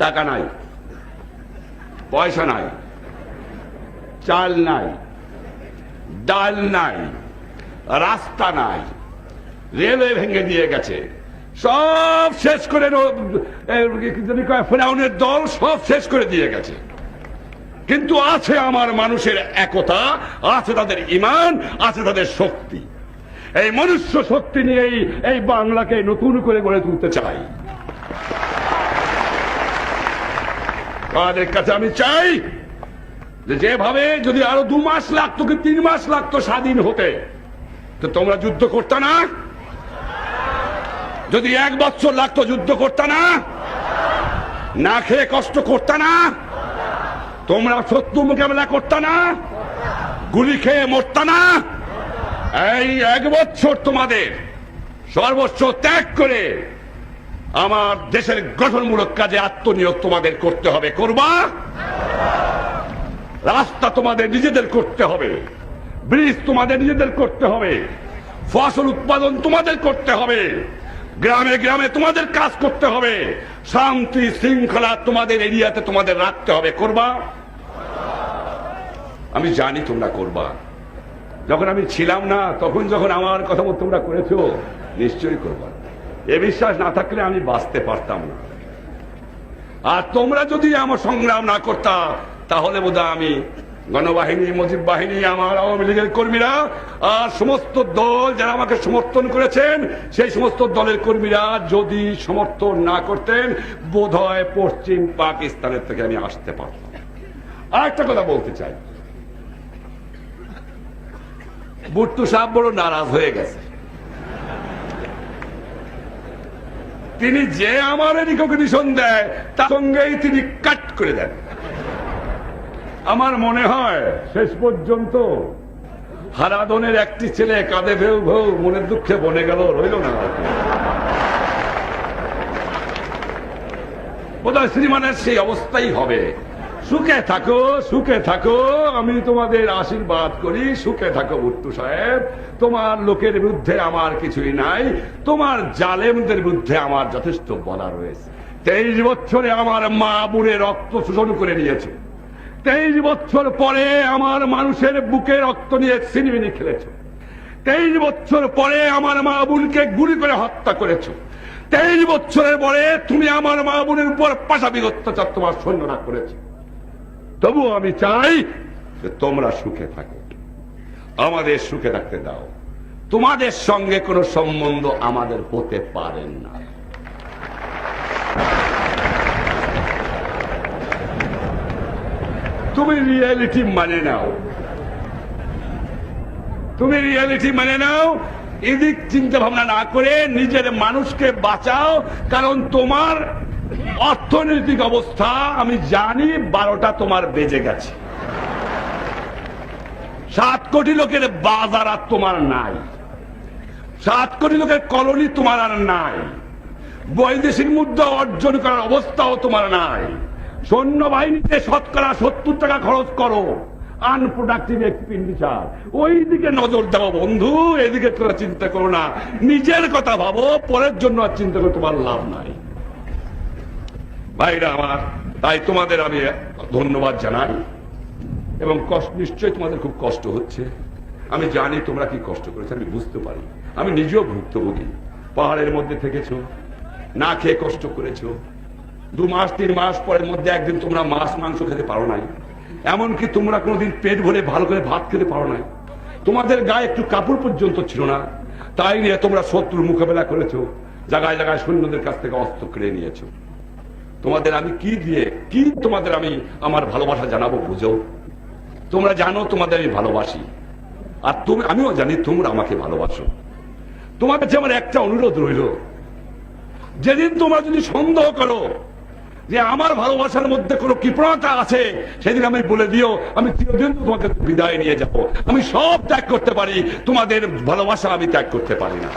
টাকা নাই, পয়সা নাই, চাল নাই, ডাল নাই, রাস্তা নাই, রেলওয়ে ভেঙে দিয়ে গেছে, সব শেষ করে ফেরাউনের দল সব শেষ করে দিয়ে গেছে। কিন্তু আছে আমার মানুষের একতা, আছে তাদের ঈমান, আছে তাদের শক্তি। এই মনুষ্য শক্তি নিয়েই এই বাংলাকে নতুন করে গড়ে তুলতে চাই। তাদের কাছে আমি চাই যে যেভাবে যদি আরো 2 মাস লাগতো কি 3 মাস লাগতো স্বাধীন হতে, তো তোমরা যুদ্ধ করতে না? যদি 1 বছর লাগতো যুদ্ধ করতে না? না খেয়ে কষ্ট করতে না? তোমরা শত্রু মোকাবেলা করতে না? গুলি খেয়ে মরতে না? এই 1 বছর তোমাদের সর্বস্ব ত্যাগ করে আমার দেশের গঠনমূলক কাজে আত্মনিয়োগ তোমাদের করতে হবে। করবা? রাস্তা তোমাদের নিজেদের করতে হবে, ব্রিজ তোমাদের নিজেদের করতে হবে, ফসল উৎপাদন তোমাদের করতে হবে, গ্রামে গ্রামে তোমাদের কাজ করতে হবে, শান্তি শৃঙ্খলা তোমাদের এরিয়াতে তোমাদের রাখতে হবে। করবা? আমি জানি তোমরা করবা। যখন আমি ছিলাম না তখন যখন আমার কথা মতো তোমরা করেছো, নিশ্চয়ই করবা। এ বিশ্বাস না থাকলে আমি বাঁচতে পারতাম না। আর তোমরা যদি আমার সংগ্রাম না করতা তাহলে বোধহয় আমি গণবাহিনী, মুজিব বাহিনী, আমার আওয়ামী লীগের কর্মীরা আর সমস্ত দল যারা আমাকে সমর্থন করেছেন সেই সমস্ত দলের কর্মীরা যদি সমর্থন না করতেন বোধহয় পশ্চিম পাকিস্তানের থেকে আমি আসতে পারতাম। আর একটা কথা বলতে চাই, ভুট্টো সাহেব বড় নারাজ হয়ে গেছে। তিনি যে আমার রিকগনিশন দেয় তার সঙ্গেই তিনি কাট করে দেন। আমার মনে হয় শেষ পর্যন্ত হারাধনের একটি ছেলে কাঁদে ভেউ ভেউ মনের দুঃখে বনে গেল, রইল না। বোধহয় শ্রীমানের সেই অবস্থাই হবে। সুখে থাকো, সুখে থাকো, আমি তোমাদের আশীর্বাদ করি। সুখে থাকো ভুট্টো সাহেব, তোমার লোকের বিরুদ্ধে আমার কিছুই নাই, তোমার জালেমদের বিরুদ্ধে আমার যথেষ্ট বলা রয়েছে। 23 বছরে আমার মা বোনে রক্ত শোষণ করে নিয়েছে, 23 বছর পরে আমার মানুষের বুকে রক্ত নিয়ে ছিনিমিনি খেলেছো, 23 বছর পরে আমার মা বোনকে গুলি করে হত্যা করেছো, 23 বছরের পরে তুমি আমার মা বোনের উপর পাশাপাশি অত্যাচার তোমার সৈন্যরা করেছে। তবুও আমি চাই যে তোমরা সুখে থাকো, আমাদের সুখে থাকতে দাও। তোমাদের সঙ্গে কোনো সম্বন্ধ আমাদের হতে পারে না। তুমি রিয়েলিটি মানে নাও, তুমি রিয়েলিটি মানে নাও। এদিক চিন্তা ভাবনা না করে নিজের মানুষকে বাঁচাও। কারণ তোমার অর্থনৈতিক অবস্থা আমি জানি 12টা তোমার বেজে গেছে। 7 কোটি লোকের বাজার আর তোমার নাই, 7 কোটি লোকের কলোনি তোমার আর নাই, বৈদেশিক মুদ্রা অর্জন করার অবস্থাও তোমার নাই। সৈন্যবাহিনীতে শতকরা 70 টাকা খরচ করো, আনপ্রোডাক্টিভ এক্সপেন্ডিচার। ওই দিকে নজর দাও বন্ধু, এদিকে তোমরা চিন্তা করো না। নিজের কথা ভাবো, পরের জন্য আর চিন্তা করে তোমার লাভ নাই। ভাইরা আমার, তাই তোমাদের আমি ধন্যবাদ জানাই। এবং নিশ্চয়ই তোমাদের খুব কষ্ট হচ্ছে, আমি জানি তোমরা কি কষ্ট করেছো, আমি বুঝতে পারি। আমি নিজেও ভুক্তভোগী। পাহাড়ের মধ্যে থেকেছো, না খেয়ে কষ্ট করেছো, 2 মাস 3 মাস পরের মধ্যে একদিন তোমরা মাছ মাংস খেতে পারো নাই, এমনকি তোমরা কোনোদিন পেট ভরে ভালো করে ভাত খেতে পারো নাই, তোমাদের গায়ে একটু কাপড় পর্যন্ত ছিল না। তাই নিয়ে তোমরা শত্রুর মোকাবেলা করেছো, জায়গায় জায়গায় সৈন্যদের কাছ থেকে অস্ত্র কেড়ে নিয়েছো। তোমাদের আমি কি দিয়ে কি তোমাদের আমি আমার ভালোবাসা জানাবো বুঝো? তোমরা জানো তোমাদের আমি ভালোবাসি, আর আমিও জানি তোমরা আমাকে ভালোবাসো। তোমার কাছে আমার একটা অনুরোধ রইল, যেদিন তোমরা যদি সন্দেহ করো যে আমার ভালোবাসার মধ্যে কোনো কৃপণতা আছে, সেদিন আমি বলে দিও আমি চিরদিন তোমাকে বিদায় নিয়ে যাব। আমি সব ত্যাগ করতে পারি, তোমাদের ভালোবাসা আমি ত্যাগ করতে পারি না।